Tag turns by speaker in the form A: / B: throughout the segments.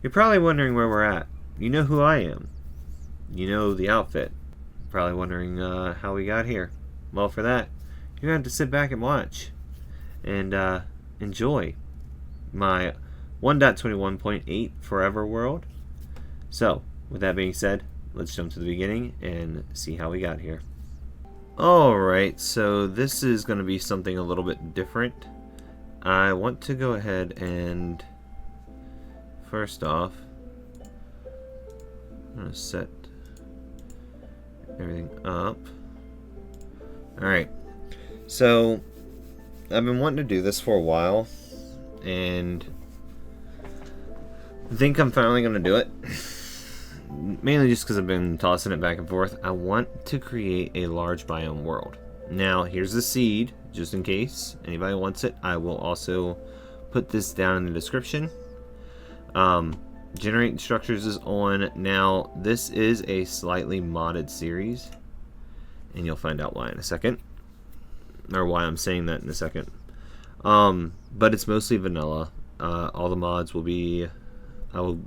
A: You're probably wondering where we're at. You know who I am. You know the outfit. Probably wondering how we got here. Well, for that, you're going to have to sit back and watch and enjoy my 1.21.8 Forever World. So, with that being said, let's jump to the beginning and see how we got here. Alright, so this is going to be something a little bit different. I want to go ahead and first off, I'm going to set everything up. Alright, so I've been wanting to do this for a while, and I think I'm finally going to do it. Mainly just because I've been tossing it back and forth. I want to create a large biome world. Now, here's the seed, just in case anybody wants it. I will also put this down in the description. Generate structures is on. Now, this is a slightly modded series, and you'll find out why in a second, or why I'm saying that in a second. But it's mostly vanilla. All the mods will be, I will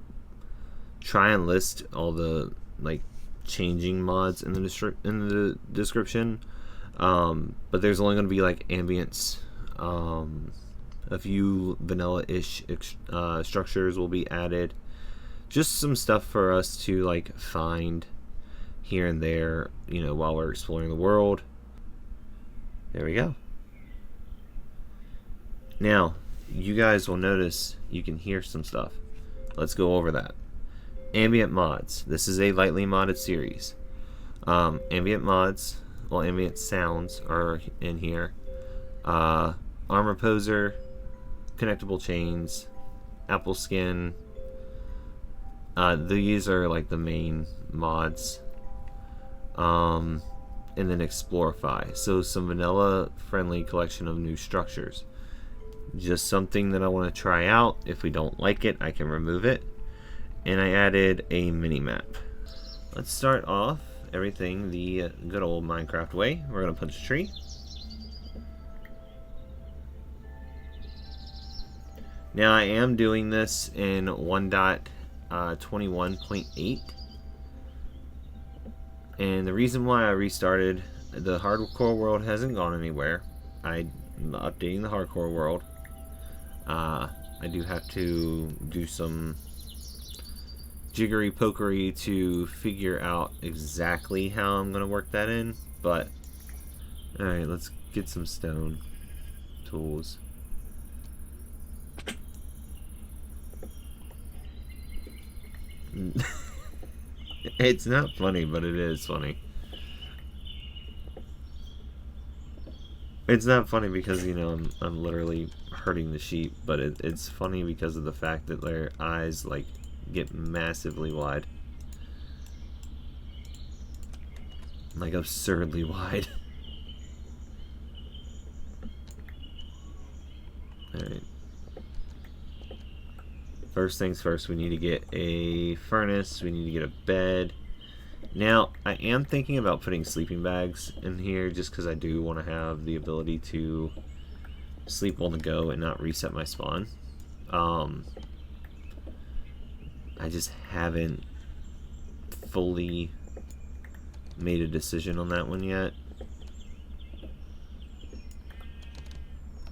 A: try and list all the like changing mods in the description. But there's only going to be like ambience. A few vanilla-ish structures will be added. Just some stuff for us to like find here and there, you know, while we're exploring the world. There we go. Now, you guys will notice you can hear some stuff. Let's go over that. Ambient mods. This is a lightly modded series. Ambient mods, well, ambient sounds are in here. Armor poser, connectable chains, apple skin. These are like the main mods. And then Explorify. So some vanilla friendly collection of new structures. Just something that I want to try out. If we don't like it, I can remove it. And I added a mini map. Let's start off everything the good old Minecraft way. We're going to punch a tree. Now I am doing this in 1.21.8. And the reason why I restarted, the hardcore world hasn't gone anywhere. I'm updating the hardcore world. I do have to do some jiggery pokery to figure out exactly how I'm going to work that in, but alright, let's get some stone tools. It's not funny, but it is funny. It's not funny because, you know, I'm literally hurting the sheep, but it's funny because of the fact that their eyes, like, get massively wide. Like, absurdly wide. Alright. First things first, we need to get a furnace, we need to get a bed. Now, I am thinking about putting sleeping bags in here just because I do want to have the ability to sleep on the go and not reset my spawn. I just haven't fully made a decision on that one yet.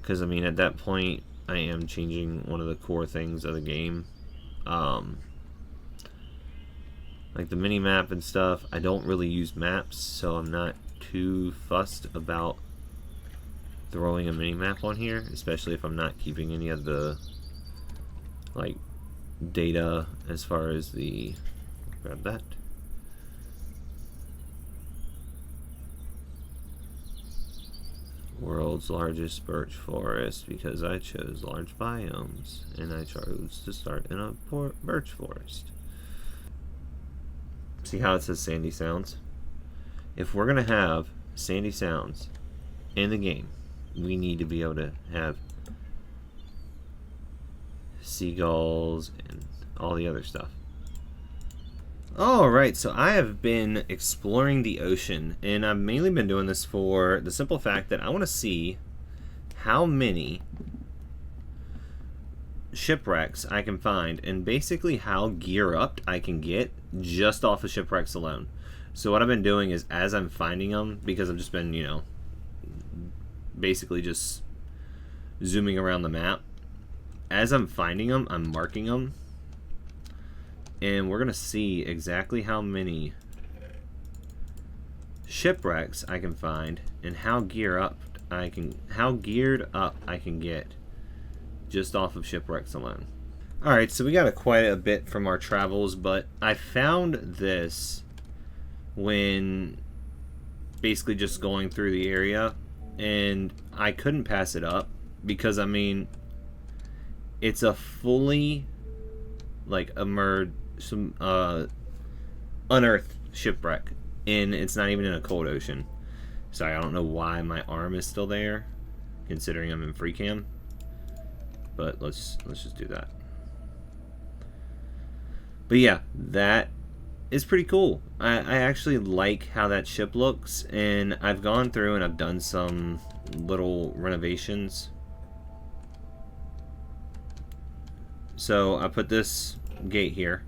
A: Because, I mean, at that point, I am changing one of the core things of the game. Like the mini-map and stuff, I don't really use maps, so I'm not too fussed about throwing a mini-map on here, especially if I'm not keeping any of the, like, data as far as the... grab that. World's largest birch forest, because I chose large biomes, and I chose to start in a birch forest. See how it says Sandy Sounds? If we're going to have Sandy Sounds in the game, we need to be able to have seagulls and all the other stuff. Alright, so I have been exploring the ocean, and I've mainly been doing this for the simple fact that I want to see how many shipwrecks I can find, and basically how gear up I can get just off of shipwrecks alone. So what I've been doing is, as I'm finding them, because I've just been, you know, basically just zooming around the map, as I'm finding them, I'm marking them, and we're gonna see exactly how many shipwrecks I can find and how geared up I can get just off of shipwrecks alone. Alright, so we got quite a bit from our travels, but I found this when basically just going through the area, and I couldn't pass it up because, I mean, it's a fully like unearthed shipwreck, and it's not even in a cold ocean. Sorry, I don't know why my arm is still there, considering I'm in free cam. But let's just do that. But yeah, that is pretty cool. I actually like how that ship looks, and I've gone through and I've done some little renovations. So I put this gate here.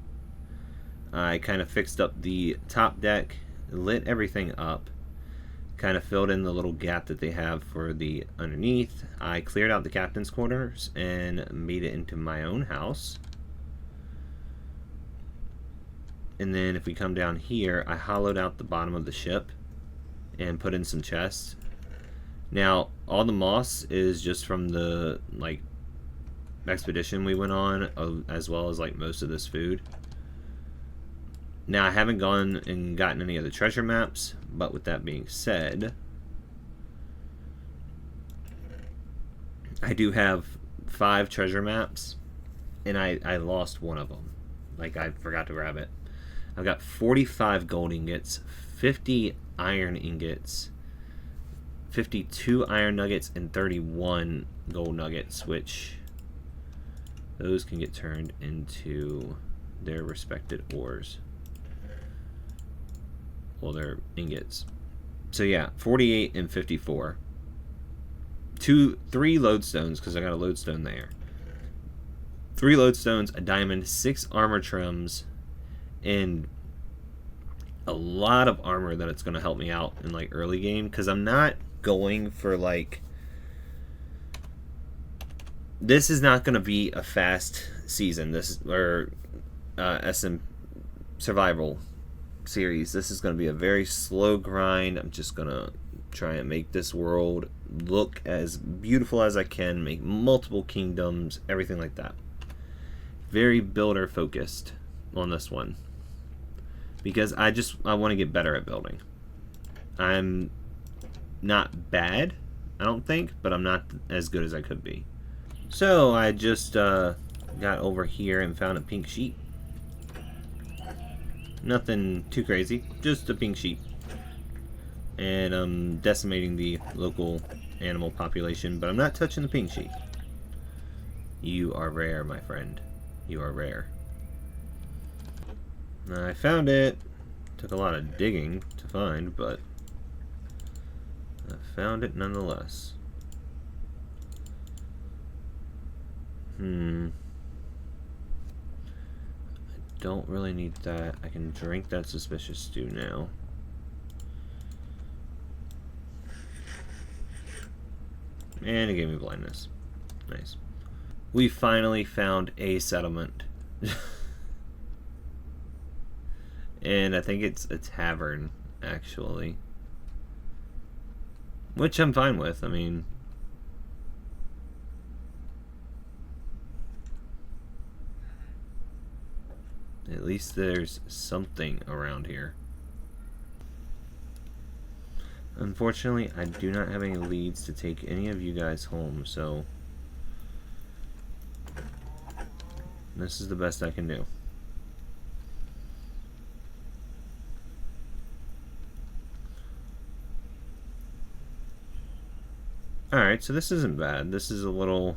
A: I kind of fixed up the top deck, lit everything up, kind of filled in the little gap that they have for the underneath. I cleared out the captain's quarters and made it into my own house. And then if we come down here, I hollowed out the bottom of the ship and put in some chests. Now, all the moss is just from the like expedition we went on, as well as like most of this food. Now, I haven't gone and gotten any of the treasure maps, but with that being said, I do have 5 treasure maps, and I lost one of them. Like, I forgot to grab it. I've got 45 gold ingots, 50 iron ingots, 52 iron nuggets, and 31 gold nuggets, which those can get turned into their respected ores. Well, they're ingots. So yeah, 48 and 54. 3 lodestones, because I got a lodestone there. 3 lodestones, a diamond, 6 armor trims, and a lot of armor that it's going to help me out in like early game, because I'm not going for like, this is not going to be a fast season. This is, or SM survival series. This is going to be a very slow grind. I'm just going to try and make this world look as beautiful as I can, make multiple kingdoms, everything like that. Very builder focused on this one, because I want to get better at building. I'm not bad, I don't think, but I'm not as good as I could be. So I just got over here and found a pink sheep. Nothing too crazy, just a pink sheep. And I'm decimating the local animal population, but I'm not touching the pink sheep. You are rare, my friend. You are rare. I found it. Took a lot of digging to find, but I found it nonetheless. I don't really need that. I can drink that suspicious stew now. And it gave me blindness. Nice. We finally found a settlement. And I think it's a tavern, actually. Which I'm fine with. I mean, at least there's something around here. Unfortunately, I do not have any leads to take any of you guys home, so this is the best I can do. Alright, so this isn't bad. This is a little...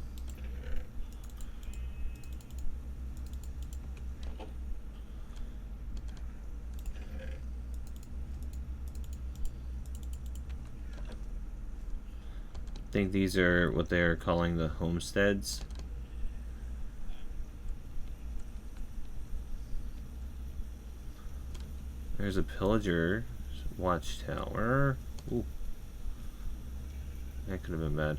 A: I think these are what they're calling the homesteads. There's a pillager watchtower. Ooh. That could have been bad.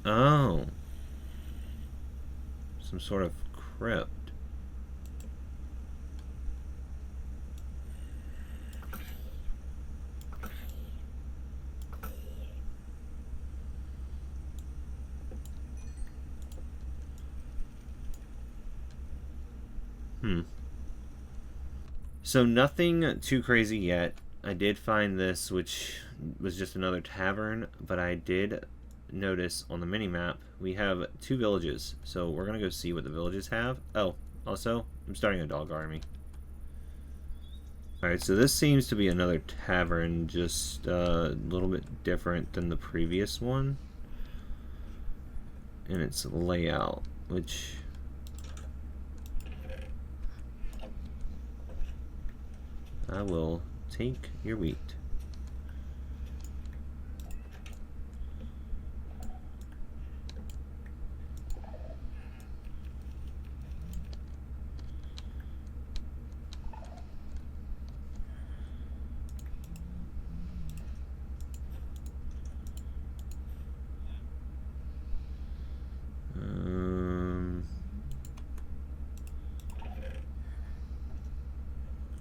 A: Oh. Some sort of crypt. So nothing too crazy yet. I did find this, which was just another tavern, but I did notice on the mini-map we have 2 villages. So we're going to go see what the villages have. Oh, also, I'm starting a dog army. Alright, so this seems to be another tavern, just a little bit different than the previous one. And its layout, which... I will take your wheat.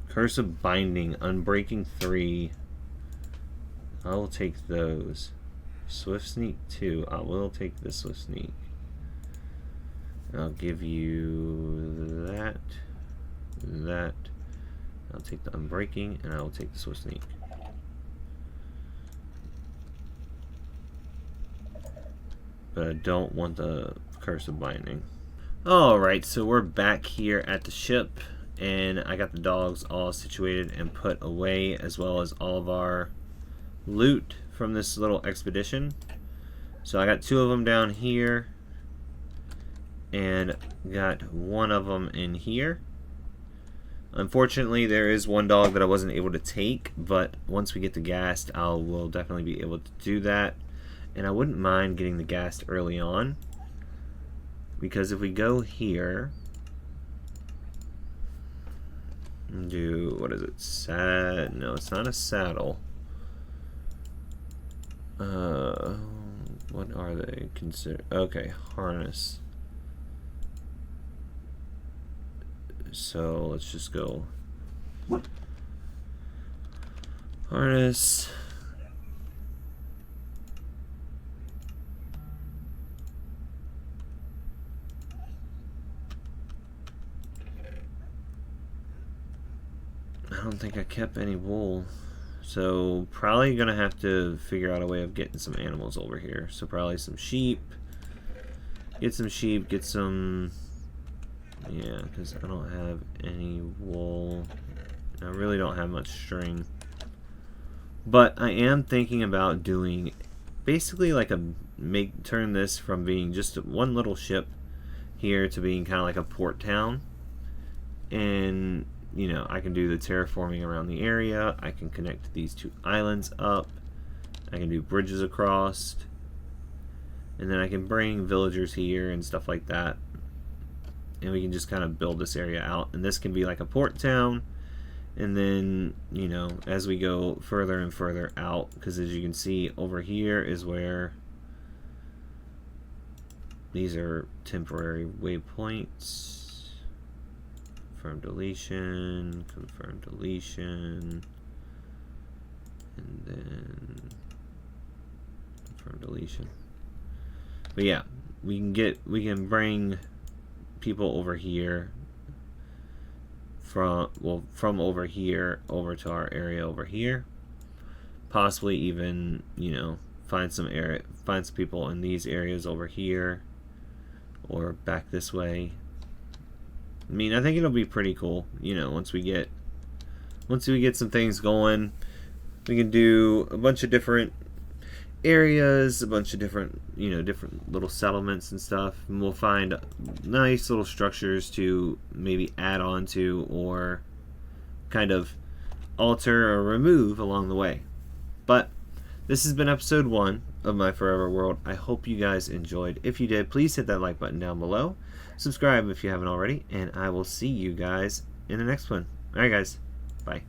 A: Curse of Binding, Unbreaking 3. I will take those. Swift Sneak 2. I will take the Swift Sneak. I'll give you that. That. I'll take the Unbreaking, and I will take the Swift Sneak. But I don't want the Curse of Binding. Alright, so we're back here at the ship. And I got the dogs all situated and put away, as well as all of our loot from this little expedition. So I got 2 of them down here, and got 1 of them in here. Unfortunately, there is 1 dog that I wasn't able to take, but once we get the ghast, I will definitely be able to do that. And I wouldn't mind getting the ghast early on, because if we go here... do, what is it, no, it's not a saddle. What are they considered? Okay, harness. So let's just go harness. I don't think I kept any wool, so probably gonna have to figure out a way of getting some animals over here. So probably some sheep. Get some sheep, get some, yeah, because I don't have any wool. I really don't have much string. But I am thinking about doing basically like turn this from being just 1 little ship here to being kind of like a port town. And you know, I can do the terraforming around the area. I can connect these 2 islands up. I can do bridges across. And then I can bring villagers here and stuff like that. And we can just kind of build this area out. And this can be like a port town. And then, you know, as we go further and further out, because as you can see over here is where these are temporary waypoints. Confirm deletion, confirm deletion, and then confirm deletion. But yeah, we can bring people over here from over here over to our area over here. Possibly even, you know, find some people in these areas over here or back this way. I mean, I think it'll be pretty cool, you know, once we get some things going. We can do a bunch of different areas, a bunch of different, you know, different little settlements and stuff, and we'll find nice little structures to maybe add on to, or kind of alter or remove along the way. But this has been episode 1 of My Forever World. I hope you guys enjoyed. If you did, please hit that like button down below. Subscribe if you haven't already, and I will see you guys in the next one. Alright guys, bye.